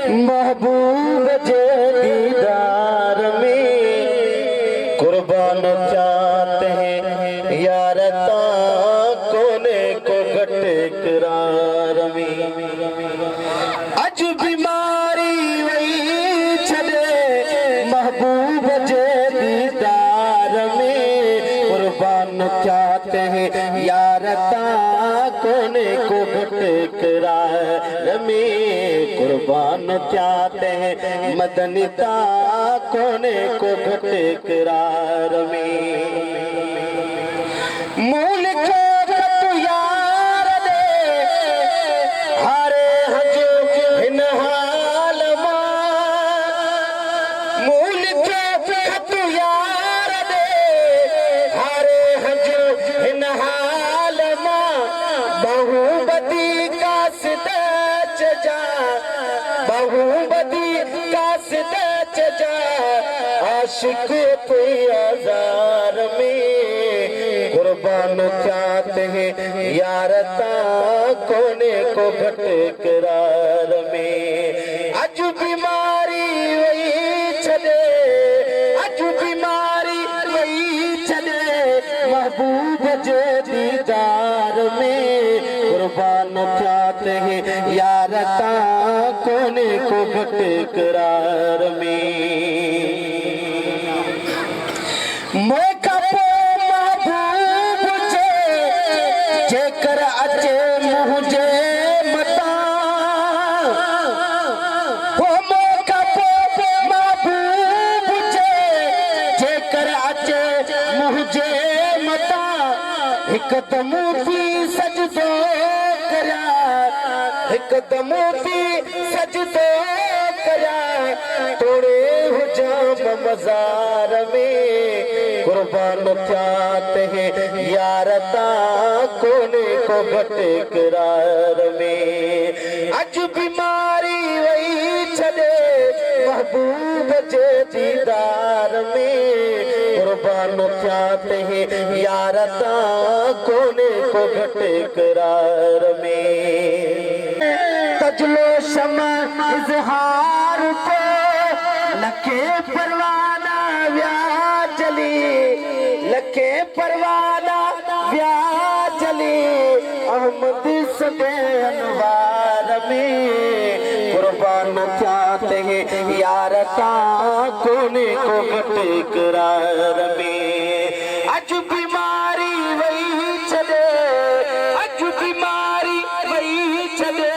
महबूब जे दीदार में कुर्बान चाहते हैं यार कोने को घट करार में। अज बीमारी वही छड़े महबूब जे दीदार में कुर्बान चाहते हैं यार कोने को घट करार में कुर्बान चाहते हैं मदनीता कोने को घट करार में। मूल को यार दे हारे हजो हिन हाल मूल को यार दे हारे हजो हिन हाल बहु बदी का सिदच जा बहु बदी का सिदच जा आशिक पे आजार में कुर्बान चाहते हैं यार कोने को घट करार में। अज बीमारी वही छड़े अज बीमारी वही छड़े महबूब जे दीदार में कुर्बान चाहते हैं यार कोने को घट करार में। मौका पे महबूब जेकर अचे मुझे मता हो मौका पे महबूब जेकर अचे मुझे मता हिकदम थी सजदो करा हिकदम थी सजदो करा तोड़े हुजाम मज़ार में कुर्बान चाहते हैं यार कोने को घट करार में। अज बीमारी वही छड़े महबूब जे दीदार में कुर्बान चाहते हैं यार कोने को घट करार में। तजलो शमा इजहार पे लखे परवाना व्या चली लखे परवाना व्या चली अहमद सदे अनवार में कुर्बान चाहते हैं यार कोने को घट करार में। अज बीमारी वही छड़े अज बीमारी वही छड़े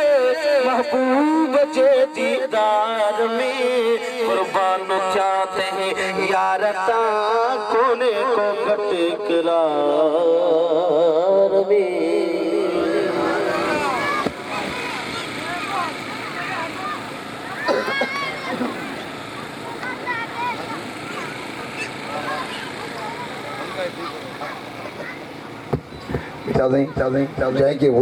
महबूब जे दीदार में कुर्बान चाहते हैं यार कोने को घट करार में। चल दें